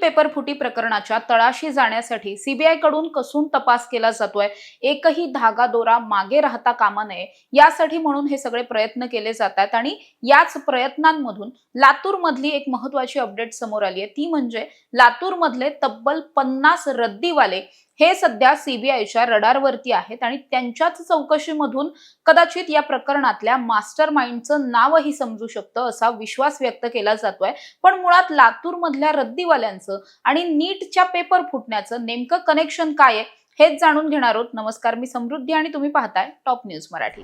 Paper फुटी प्रकरणाच्या तळाशी जाण्यासाठी सीबीआय कडून कसून तपास केला जातोय, एकही धागा दोरा मागे राहता कामा नये यासाठी म्हणून हे सगळे प्रयत्न केले जातात। आणि याच प्रयत्नांमधून लातूर मधली एक महत्त्वाची अपडेट समोर आली आहे, ती म्हणजे लातूर मधले तब्बल 50 रद्दीवाले हे सध्या सीबीआयच्या रडारवरती आहेत आणि त्यांच्याच चौकशीमधून कदाचित या प्रकरणातल्या मास्टर माइंडचं नावही समजू शकतं असा विश्वास व्यक्त केला जातोय। पण मुळात लातूर मधल्या रद्दीवाल्यांचं आणि नीटच्या पेपर फुटण्याचं नेमकं कनेक्शन काय आहे हेच जाणून घेणार आहोत। नमस्कार, मी समृद्धी आणि तुम्ही पाहताय टॉप न्यूज मराठी।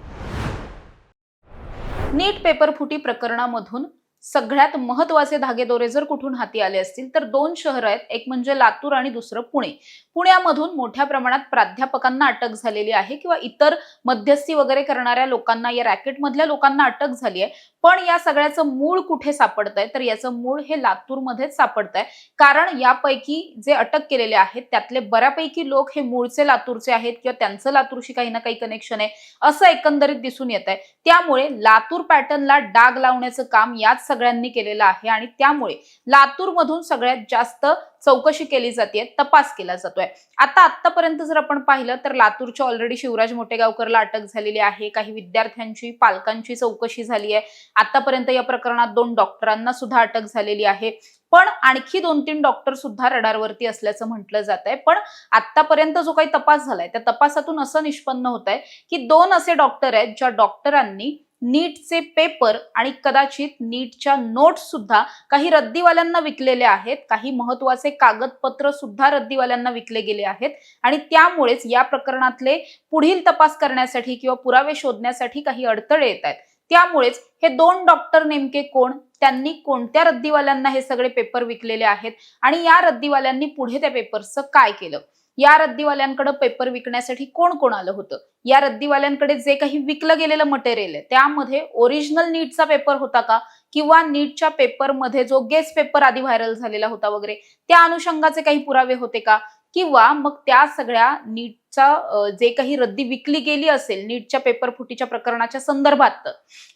नीट पेपर फुटी प्रकरणामधून सगळ्यात महत्त्वाचे धागेदोरे जर कुठून हाती आले असतील तर दोन शहर आहेत, एक म्हणजे लातूर आणि दुसरं पुणे। पुण्यामधून मोठ्या प्रमाणात प्राध्यापकांना अटक झालेली आहे किंवा इतर मध्यस्थी वगैरे करणाऱ्या लोकांना, या रॅकेट मधल्या लोकांना अटक झाली आहे। पण या सगळ्याचं मूळ कुठे सापडतंय तर याचं मूळ हे लातूरमध्येच सापडतंय, कारण यापैकी जे अटक केलेले आहेत त्यातले बऱ्यापैकी लोक हे मूळचे लातूरचे आहेत किंवा त्यांचं लातूरशी काही ना काही कनेक्शन आहे असं एकंदरीत दिसून येत आहे। त्यामुळे लातूर पॅटर्नला डाग लावण्याचं काम याच सगळ्यांनी केलेलं आहे आणि त्यामुळे लातूरमधून सगळ्यात जास्त चौकशी केली जाते, तपास केला जातोय। आतापर्यंत जर आपण पाहिलं तर लातूरच्या ऑलरेडी शिवराज मोटेगावकरला अटक झालेली आहे, काही विद्यार्थ्यांची पालकांची चौकशी झाली आहे। आतापर्यंत या प्रकरणात 2 डॉक्टरांना सुद्धा अटक झालेली आहे, पण आणखी 2-3 डॉक्टर सुद्धा रडारवरती असल्याचं म्हटलं जात आहे। पण आतापर्यंत जो काही तपास झालाय त्या तपासातून असं निष्पन्न होत आहे की 2 असे डॉक्टर आहेत ज्या डॉक्टरांनी नीटचे पेपर आणि कदाचित नीटच्या नोट्स सुद्धा काही रद्दीवाल्यांना विकलेले आहेत, काही महत्त्वाचे कागदपत्र सुद्धा रद्दीवाल्यांना विकले गेले आहेत आणि त्यामुळेच या प्रकरणातले पुढील तपास करण्यासाठी किंवा पुरावे शोधण्यासाठी काही अडथळे येत आहेत। त्यामुळेच हे 2 डॉक्टर नेमके कोण, त्यांनी कोणत्या रद्दीवाल्यांना हे सगळे पेपर विकलेले आहेत आणि या रद्दीवाल्यांनी पुढे त्या पेपर्सचं काय केलं, या रद्दीवाल्यांकडे पेपर विकण्यासाठी कोण कोण आलं होतं, या रद्दीवाल्यांकडे जे काही विकलं गेलेलं मटेरियल आहे त्यामध्ये ओरिजिनल नीटचा पेपर होता का किंवा नीटच्या पेपरमध्ये जो गेस पेपर आधी व्हायरल झालेला होता वगैरे त्या अनुषंगाचे काही पुरावे होते का, किंवा मग त्या सगळ्या नीटचा जे काही रद्दी विकली गेली असेल नीटच्या पेपर फुटीच्या प्रकरणाच्या संदर्भात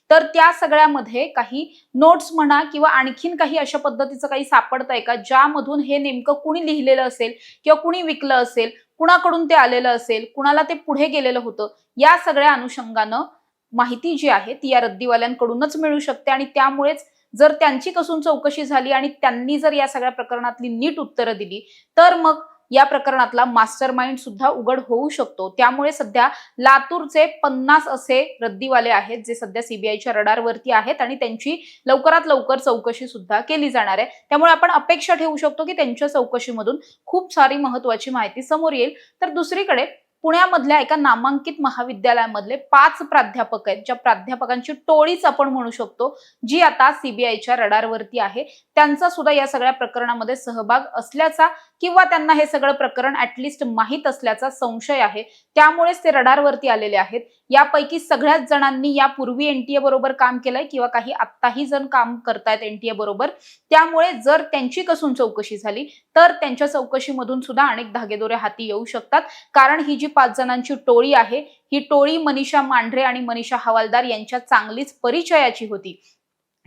तर त्या सगळ्यामध्ये काही नोट्स म्हणा किंवा आणखीन काही अशा पद्धतीचं काही सापडतंय का ज्यामधून हे नेमकं कुणी लिहिलेलं असेल किंवा कुणी विकलं असेल, कुणाकडून ते आलेलं असेल, कुणाला ते पुढे गेलेलं होतं, या सगळ्या अनुषंगानं माहिती जी आहे ती या रद्दीवाल्यांकडूनच मिळू शकते। आणि त्यामुळेच जर त्यांची कसून चौकशी झाली आणि त्यांनी जर या सगळ्या प्रकरणातली नीट उत्तरं दिली तर मग या प्रकरणातला मास्टर माइंड सुद्धा उघड होऊ शकतो। त्यामुळे सध्या लातूरचे 50 असे रद्दीवाले आहेत जे सध्या सीबीआयच्या रडारवरती आहेत आणि त्यांची लवकरात लवकर चौकशी सुद्धा केली जाणार आहे। त्यामुळे आपण अपेक्षा ठेवू शकतो की त्यांच्या चौकशीमधून खूप सारी महत्त्वाची माहिती समोर येईल। तर दुसरीकडे पुण्यामधल्या एका नामांकित महाविद्यालयामधले 5 प्राध्यापक आहेत, ज्या प्राध्यापकांची टोळीच आपण म्हणू शकतो जी आता सीबीआयच्या रडारवरती आहे, त्यांचा सुद्धा या सगळ्या प्रकरणामध्ये सहभाग असल्याचा किंवा त्यांना हे सगळं प्रकरण ऍटलिस्ट माहित असल्याचा संशय आहे, त्यामुळेच ते रडारवरती आलेले आहेत। यापैकी सगळ्याच जणांनी यापूर्वी एनटीए बरोबर काम केलंय किंवा काही आत्ताही जण काम करतायत एनटीए बरोबर। त्यामुळे जर त्यांची कसून चौकशी झाली तर त्यांच्या चौकशीमधून सुद्धा अनेक धागेदोरे हाती येऊ शकतात, कारण ही जी 5 जणांची टोळी आहे ही टोळी मनीषा मांढरे आणि मनीषा हवालदार यांच्या चांगलीच परिचयाची होती।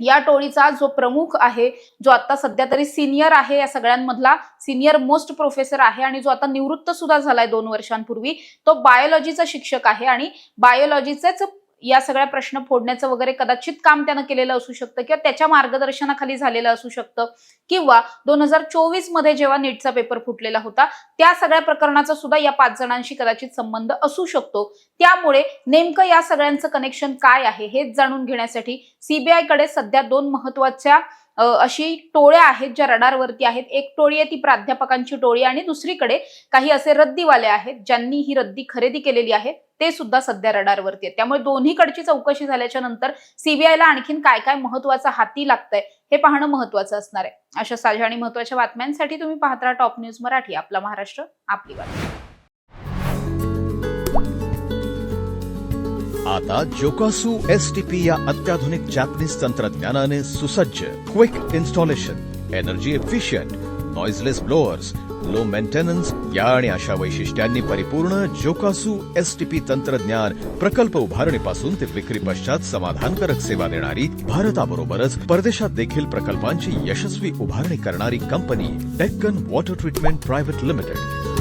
या टोळीचा जो प्रमुख आहे, जो आता सध्या तरी सिनियर आहे, या सगळ्यांमधला सिनियर मोस्ट प्रोफेसर आहे आणि जो आता निवृत्त सुद्धा झालाय 2 वर्षांपूर्वी, तो बायोलॉजीचा शिक्षक आहे आणि बायोलॉजीचेच या सगळ्या प्रश्न फोडण्याचं वगैरे कदाचित काम त्यानं केलेलं असू शकतं किंवा त्याच्या मार्गदर्शनाखाली झालेलं असू शकतं, किंवा 2024 मध्ये जेव्हा नीटचा पेपर फुटलेला होता त्या सगळ्या प्रकरणाचा सुद्धा या 5 जणांशी कदाचित संबंध असू शकतो। त्यामुळे नेमकं या सगळ्यांचं कनेक्शन काय आहे हेच जाणून घेण्यासाठी सीबीआय कडे सध्या 2 महत्त्वाच्या अशी टोळ्या आहेत ज्या रडारवरती आहेत। एक टोळी आहे ती प्राध्यापकांची टोळी आणि दुसरीकडे काही असे रद्दीवाले आहेत ज्यांनी ही रद्दी खरेदी केलेली आहे, ते सुद्धा सध्या रडारवरती आहेत। त्यामुळे दोन्हीकडची चौकशी झाल्याच्या नंतर सीबीआयला आणखीन काय काय महत्त्वाचं हाती लागतंय हे पाहणं महत्त्वाचं असणार आहे। अशा साध्या आणि महत्त्वाच्या बातम्यांसाठी तुम्ही पाहत राहा टॉप न्यूज मराठी, आपला महाराष्ट्र आपली बातमी। आता जोकासू एसटीपी या अत्याधुनिक जॅपनीज तंत्रज्ञानाने सुसज्ज, quick installation, energy efficient noiseless blowers, low maintenance या आणि अशा वैशिष्ट्यांनी परिपूर्ण जोकासू एसटीपी तंत्रज्ञान प्रकल्प उभारणीपासून ते विक्री पश्चात समाधानकारक सेवा देणारी, भारताबरोबरच परदेशात देखील प्रकल्पांची यशस्वी उभारणी करणारी company Deccan water treatment private limited.